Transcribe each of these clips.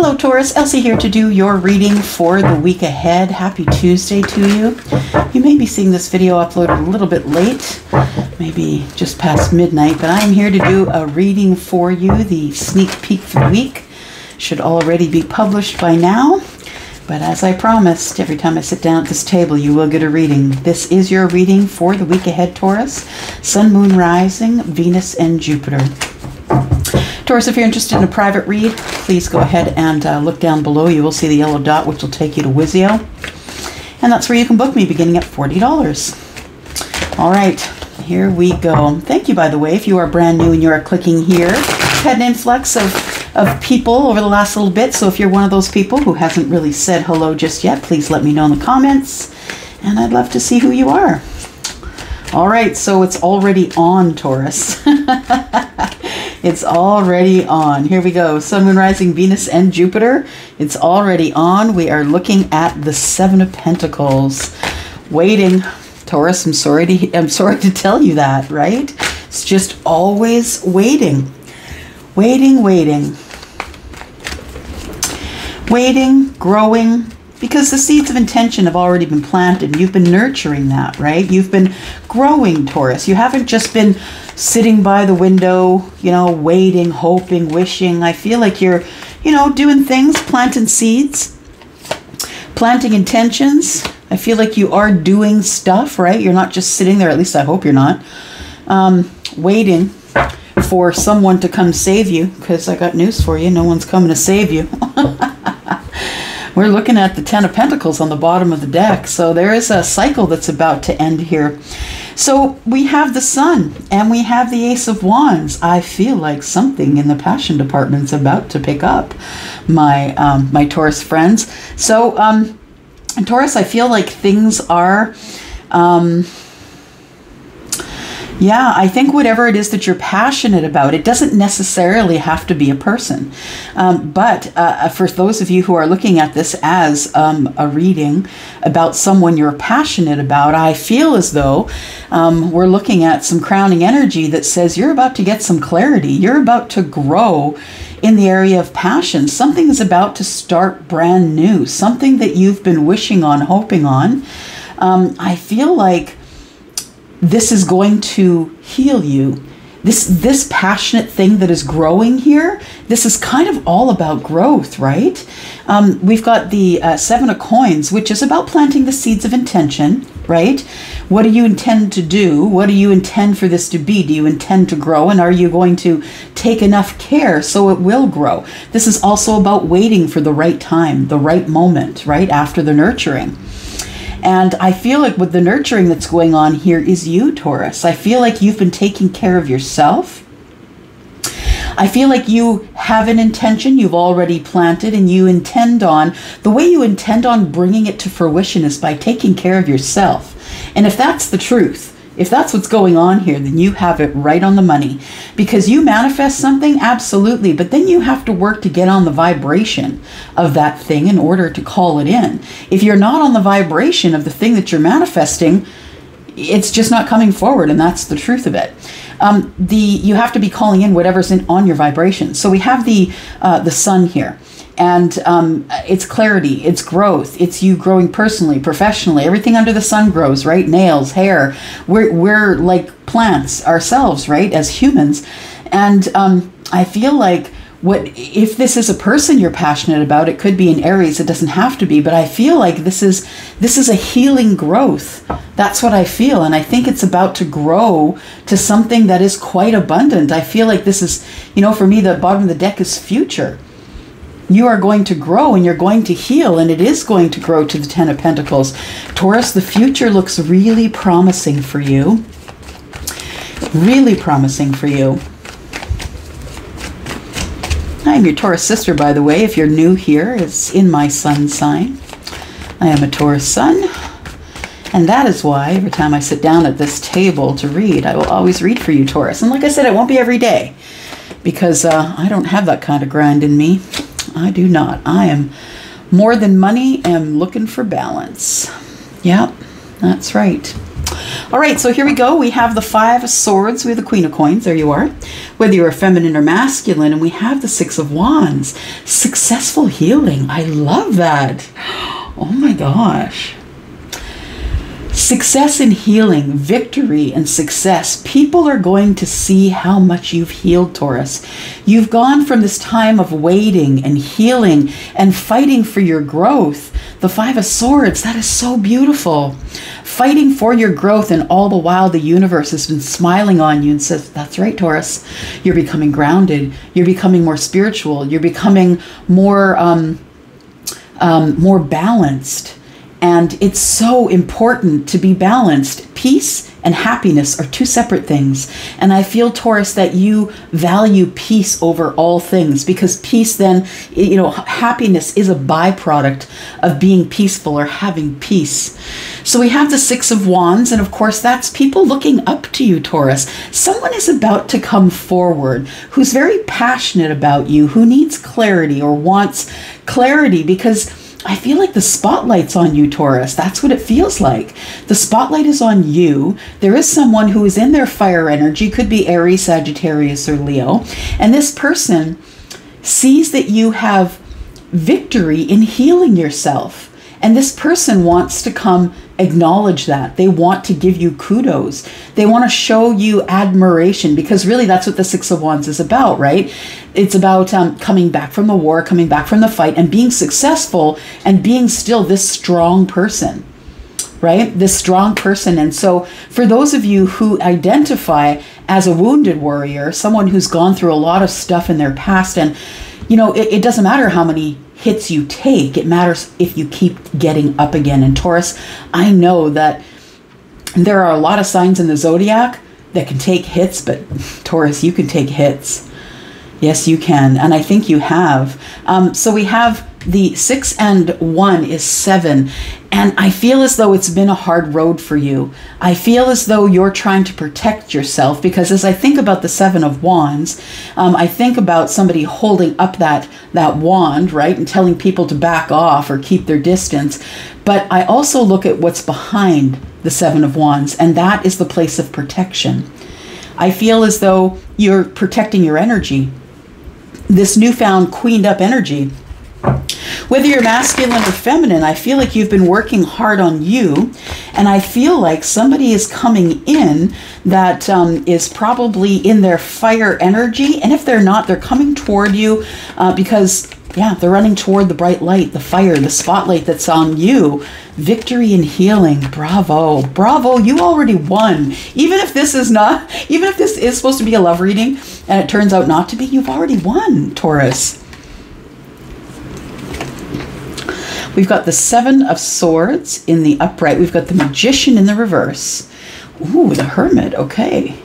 Hello Taurus, Elsie here to do your reading for the week ahead. Happy Tuesday to you. You may be seeing this video uploaded a little bit late, maybe just past midnight, but I'm here to do a reading for you. The sneak peek for the week should already be published by now, but as I promised, every time I sit down at this table you will get a reading. This is your reading for the week ahead, Taurus. Sun, Moon, Rising, Venus, and Jupiter. Taurus, if you're interested in a private read, please go ahead and look down below. You will see the yellow dot, which will take you to Wizio. And that's where you can book me, beginning at $40. All right, here we go. Thank you, by the way, if you are brand new and you are clicking here. I've had an influx of people over the last little bit, so if you're one of those people who hasn't really said hello just yet, please let me know in the comments, and I'd love to see who you are. All right, so it's already on, Taurus. It's already on. Here we go. Sun, Moon, Rising, Venus, and Jupiter. It's already on. We are looking at the Seven of Pentacles. Waiting. Taurus, I'm sorry to tell you that, right? It's just always waiting. Waiting, waiting. Waiting, growing. Because the seeds of intention have already been planted. You've been nurturing that, right? You've been growing, Taurus. You haven't just been sitting by the window, you know, waiting, hoping, wishing. I feel like you're, you know, doing things, planting seeds, planting intentions. I feel like you are doing stuff, right? You're not just sitting there, at least I hope you're not, waiting for someone to come save you, because I got news for you. No one's coming to save you. We're looking at the Ten of Pentacles on the bottom of the deck. So there is a cycle that's about to end here. So we have the Sun and we have the Ace of Wands. I feel like something in the passion department's about to pick up, my my Taurus friends. So Taurus, I feel like things are... yeah, I think whatever it is that you're passionate about, it doesn't necessarily have to be a person. But for those of you who are looking at this as a reading about someone you're passionate about, I feel as though we're looking at some crowning energy that says you're about to get some clarity. You're about to grow in the area of passion. Something is about to start brand new. Something that you've been wishing on, hoping on. I feel like this is going to heal you. This passionate thing that is growing here, this is kind of all about growth, right? We've got the Seven of Coins, which is about planting the seeds of intention, right? What do you intend to do? What do you intend for this to be? Do you intend to grow? And are you going to take enough care so it will grow? This is also about waiting for the right time, the right moment, right? After the nurturing. And I feel like with the nurturing that's going on here is you, Taurus. I feel like you've been taking care of yourself. I feel like you have an intention you've already planted, and you intend on, the way you intend on bringing it to fruition is by taking care of yourself. And if that's the truth, if that's what's going on here, then you have it right on the money. Because you manifest something, absolutely, but then you have to work to get on the vibration of that thing in order to call it in. If you're not on the vibration of the thing that you're manifesting, it's just not coming forward, and that's the truth of it. You have to be calling in whatever's on your vibration. So we have the Sun here. And it's clarity, it's growth, it's you growing personally, professionally. Everything under the sun grows, right? Nails, hair. We're like plants ourselves, right? As humans. And I feel like if this is a person you're passionate about, it could be an Aries. It doesn't have to be, but I feel like this is a healing growth. That's what I feel, and I think it's about to grow to something that is quite abundant. I feel like this is, you know, for me, the bottom of the deck is future. You are going to grow and you're going to heal, and it is going to grow to the Ten of Pentacles. Taurus, the future looks really promising for you. Really promising for you. I'm your Taurus sister, by the way. If you're new here, it's in my sun sign. I am a Taurus sun. And that is why every time I sit down at this table to read, I will always read for you, Taurus. And like I said, it won't be every day, because I don't have that kind of grind in me. I do not. I am more than money, am looking for balance. Yep, that's right. All right, so here we go. We have the 5 of Swords. We have the Queen of Coins. There you are. Whether you're feminine or masculine. And we have the 6 of Wands. Successful healing. I love that. Oh my gosh. Success in healing, victory and success. People are going to see how much you've healed, Taurus. You've gone from this time of waiting and healing and fighting for your growth. The 5 of Swords, that is so beautiful. Fighting for your growth, and all the while the universe has been smiling on you and says, that's right, Taurus. You're becoming grounded. You're becoming more spiritual. You're becoming more, more balanced. And it's so important to be balanced. Peace and happiness are 2 separate things. And I feel, Taurus, that you value peace over all things, because peace then, you know, happiness is a byproduct of being peaceful or having peace. So we have the 6 of Wands, and of course that's people looking up to you, Taurus. Someone is about to come forward who's very passionate about you, who needs clarity or wants clarity, because I feel like the spotlight's on you, Taurus. That's what it feels like. The spotlight is on you. There is someone who is in their fire energy, could be Aries, Sagittarius, or Leo. And this person sees that you have victory in healing yourself. And this person wants to come acknowledge that. They want to give you kudos. They want to show you admiration, because really that's what the 6 of Wands is about, right? It's about coming back from the war, coming back from the fight, and being successful and being still this strong person, right? This strong person. And so for those of you who identify as a wounded warrior, someone who's gone through a lot of stuff in their past, and you know, it doesn't matter how many hits you take. It matters if you keep getting up again. And Taurus, I know that there are a lot of signs in the zodiac that can take hits, but Taurus, you can take hits. Yes, you can. And I think you have. So we have the 6 and 1 is 7. And I feel as though it's been a hard road for you. I feel as though you're trying to protect yourself, because as I think about the 7 of Wands, I think about somebody holding up that wand, right? And telling people to back off or keep their distance. But I also look at what's behind the 7 of Wands, and that is the place of protection. I feel as though you're protecting your energy. This newfound queened up energy. Whether you're masculine or feminine, I feel like you've been working hard on you, and I feel like somebody is coming in that is probably in their fire energy, and if they're not, they're coming toward you because, yeah, they're running toward the bright light, the fire, the spotlight that's on you. Victory and healing. Bravo. Bravo. You already won. Even if this is supposed to be a love reading and it turns out not to be, you've already won, Taurus. We've got the 7 of Swords in the upright. We've got the Magician in the reverse. Ooh, the Hermit. Okay.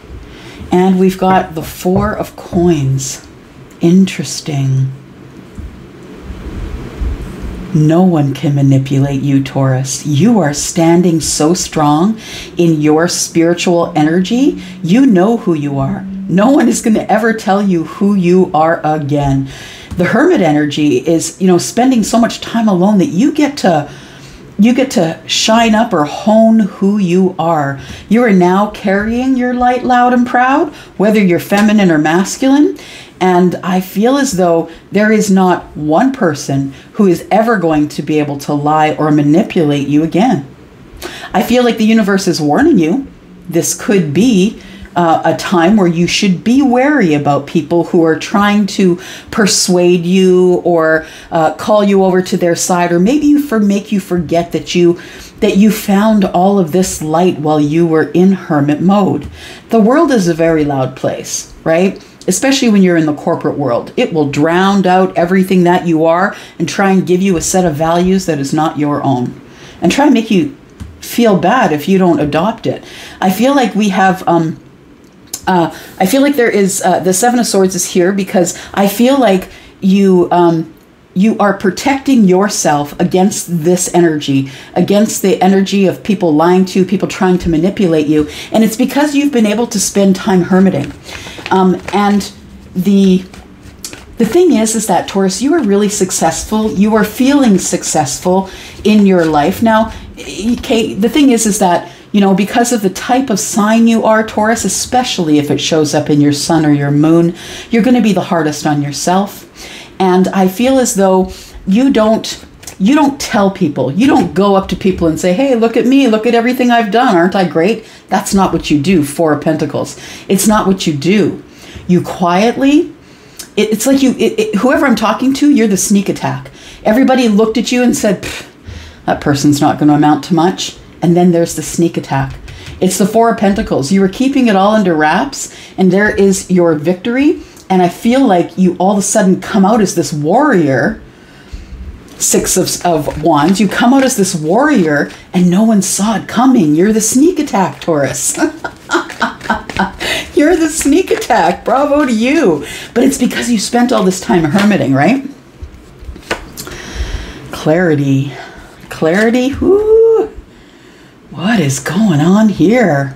And we've got the 4 of Coins. Interesting. No one can manipulate you, Taurus. You are standing so strong in your spiritual energy. You know who you are. No one is going to ever tell you who you are again. The Hermit energy is, you know, spending so much time alone that you get to shine up or hone who you are. You are now carrying your light loud and proud, whether you're feminine or masculine. And I feel as though there is not one person who is ever going to be able to lie or manipulate you again. I feel like the universe is warning you. This could be a time where you should be wary about people who are trying to persuade you or call you over to their side, or maybe make you forget that you found all of this light while you were in hermit mode. The world is a very loud place, right? Especially when you're in the corporate world. It will drown out everything that you are and try and give you a set of values that is not your own, and try and make you feel bad if you don't adopt it. I feel like we have I feel like there is the 7 of Swords is here because I feel like you are protecting yourself against this energy, against the energy of people lying to you, people trying to manipulate you. And it's because you've been able to spend time hermiting. And the The thing is that Taurus, you are really successful. You are feeling successful in your life. Now, Kate, the thing is that, you know, because of the type of sign you are, Taurus, especially if it shows up in your sun or your moon, you're going to be the hardest on yourself. And I feel as though you don't tell people, you don't go up to people and say, hey, look at me, look at everything I've done, aren't I great? That's not what you do, Four of Pentacles. It's not what you do. You quietly, it's like whoever I'm talking to, you're the sneak attack. Everybody looked at you and said, that person's not going to amount to much. And then there's the sneak attack. It's the Four of Pentacles. You were keeping it all under wraps, and there is your victory. And I feel like you all of a sudden come out as this warrior. Six of Wands. You come out as this warrior, and no one saw it coming. You're the sneak attack, Taurus. You're the sneak attack. Bravo to you. But it's because you spent all this time hermiting, right? Clarity. Clarity. Whoo. What is going on here?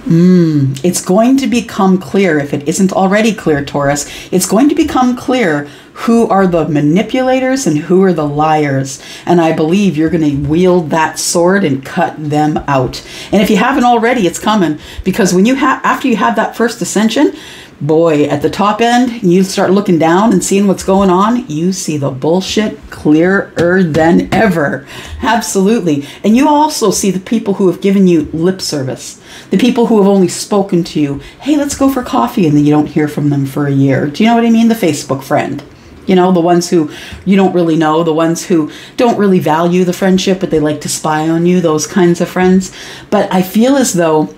It's going to become clear, if it isn't already clear, Taurus, it's going to become clear who are the manipulators and who are the liars. And I believe you're going to wield that sword and cut them out. And if you haven't already, it's coming. Because when after you have that first ascension, boy, at the top end, you start looking down and seeing what's going on, you see the bullshit clearer than ever. Absolutely. And you also see the people who have given you lip service. The people who have only spoken to you, hey, let's go for coffee, and then you don't hear from them for a year. Do you know what I mean? The Facebook friend. You know, the ones who you don't really know, the ones who don't really value the friendship, but they like to spy on you, those kinds of friends. But I feel as though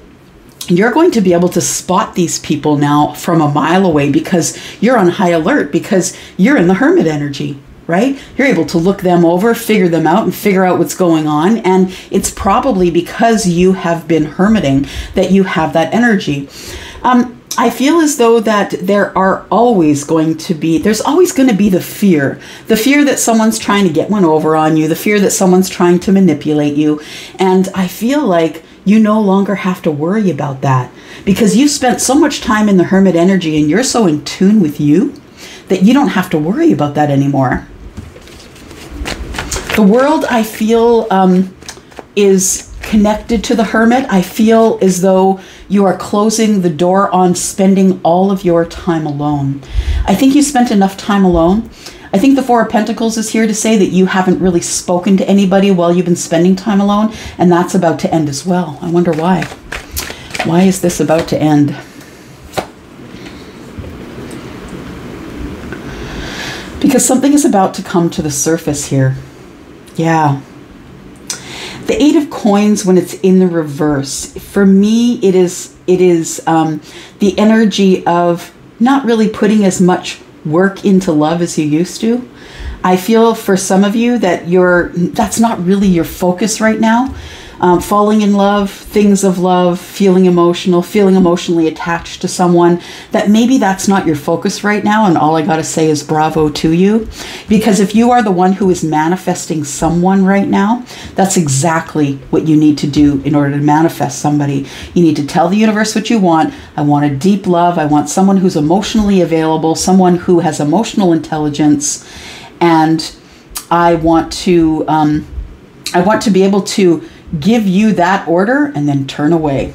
you're going to be able to spot these people now from a mile away, because you're on high alert, because you're in the hermit energy, right? You're able to look them over, figure them out, and figure out what's going on. And it's probably because you have been hermiting that you have that energy. I feel as though that there's always going to be the fear that someone's trying to get one over on you, the fear that someone's trying to manipulate you. And I feel like you no longer have to worry about that, because you've spent so much time in the hermit energy and you're so in tune with you that you don't have to worry about that anymore. The world, I feel, is connected to the hermit. I feel as though you are closing the door on spending all of your time alone. I think you spent enough time alone. I think the Four of Pentacles is here to say that you haven't really spoken to anybody while you've been spending time alone, and that's about to end as well. I wonder why. Why is this about to end? Because something is about to come to the surface here. Yeah. The Eight of Coins, when it's in the reverse, for me, it is the energy of not really putting as much work into love as you used to. I feel for some of you that that's not really your focus right now. Falling in love, things of love, feeling emotionally attached to someone, that maybe that's not your focus right now. And all I got to say is bravo to you. Because if you are the one who is manifesting someone right now, that's exactly what you need to do in order to manifest somebody. You need to tell the universe what you want. I want a deep love. I want someone who's emotionally available, someone who has emotional intelligence. And I want to be able to give you that order and then turn away.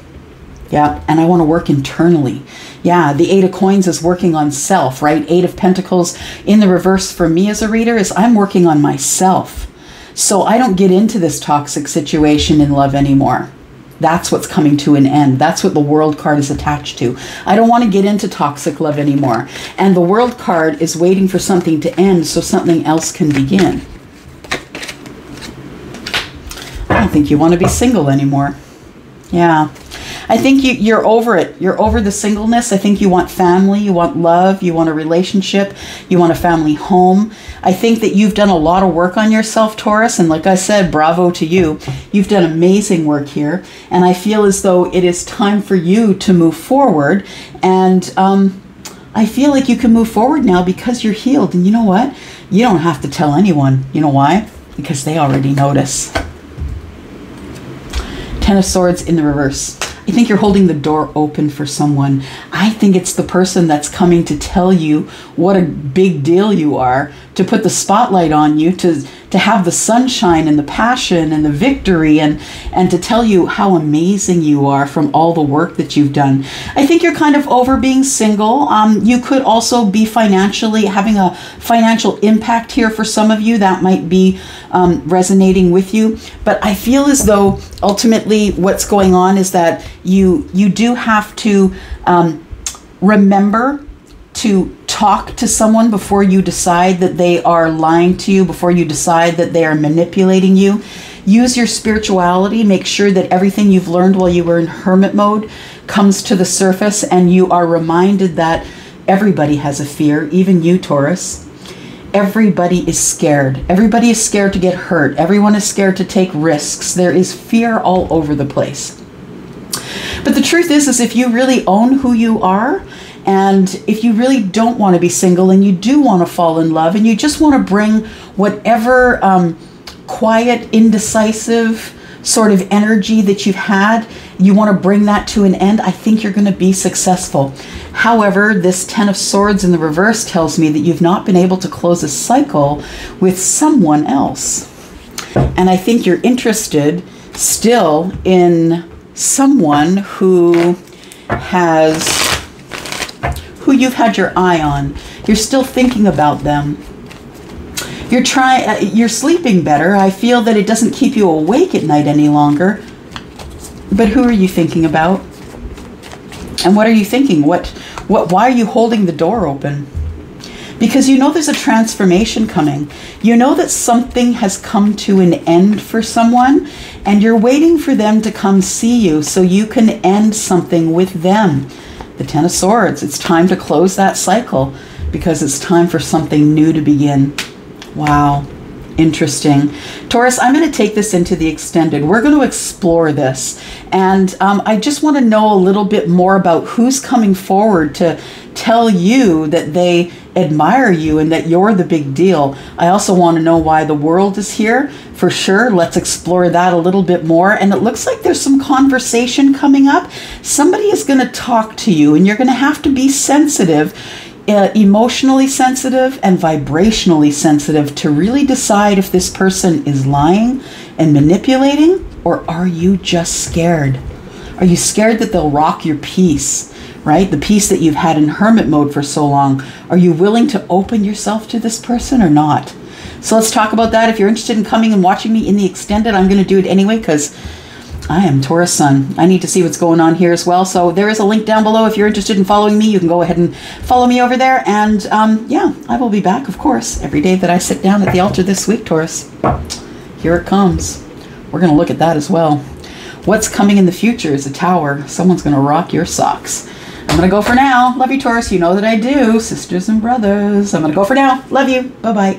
Yeah, and I want to work internally. Yeah, the Eight of Coins is working on self, right? Eight of Pentacles in the reverse for me as a reader is I'm working on myself. So I don't get into this toxic situation in love anymore. That's what's coming to an end. That's what the World card is attached to. I don't want to get into toxic love anymore. And the World card is waiting for something to end so something else can begin. I don't think you want to be single anymore. Yeah. I think you're over it. You're over the singleness. I think you want family. You want love. You want a relationship. You want a family home. I think that you've done a lot of work on yourself, Taurus. And like I said, bravo to you. You've done amazing work here. And I feel as though it is time for you to move forward. And I feel like you can move forward now because you're healed. And you know what? You don't have to tell anyone. You know why? Because they already notice. Ten of Swords in the reverse. I think you're holding the door open for someone. I think it's the person that's coming to tell you what a big deal you are, to put the spotlight on you, to have the sunshine and the passion and the victory, and to tell you how amazing you are from all the work that you've done. I think you're kind of over being single. You could also be financially having a financial impact here for some of you. That might be resonating with you. But I feel as though ultimately what's going on is that you do have to remember to talk to someone before you decide that they are lying to you, before you decide that they are manipulating you. Use your spirituality. Make sure that everything you've learned while you were in hermit mode comes to the surface, and you are reminded that everybody has a fear, even you, Taurus. Everybody is scared. Everybody is scared to get hurt. Everyone is scared to take risks. There is fear all over the place. But the truth is if you really own who you are, and if you really don't want to be single, and you do want to fall in love, and you just want to bring whatever quiet, indecisive sort of energy that you've had, you want to bring that to an end, I think you're going to be successful. However, this Ten of Swords in the reverse tells me that you've not been able to close a cycle with someone else. And I think you're interested still in someone who you've had your eye on. You're still thinking about them. You're sleeping better. I feel that it doesn't keep you awake at night any longer. But who are you thinking about? And what are you thinking? Why are you holding the door open? Because you know there's a transformation coming. You know that something has come to an end for someone, and you're waiting for them to come see you so you can end something with them. The Ten of Swords, it's time to close that cycle because it's time for something new to begin. Wow, interesting. Taurus, I'm going to take this into the extended. We're going to explore this. And I just want to know a little bit more about who's coming forward to tell you that they admire you and that you're the big deal. I also want to know why the world is here. For sure, let's explore that a little bit more. And it looks like there's some conversation coming up. Somebody is going to talk to you, and you're going to have to be sensitive, emotionally sensitive and vibrationally sensitive, to really decide if this person is lying and manipulating, or are you just scared? Are you scared that they'll rock your peace, right? The peace that you've had in hermit mode for so long. Are you willing to open yourself to this person or not? So let's talk about that. If you're interested in coming and watching me in the extended, I'm going to do it anyway because I am Taurus Sun. I need to see what's going on here as well. So there is a link down below. If you're interested in following me, you can go ahead and follow me over there. And yeah, I will be back, of course, every day that I sit down at the altar this week, Taurus. Here it comes. We're going to look at that as well. What's coming in the future is a tower. Someone's going to rock your socks. I'm going to go for now. Love you, Taurus. You know that I do. Sisters and brothers. I'm going to go for now. Love you. Bye-bye.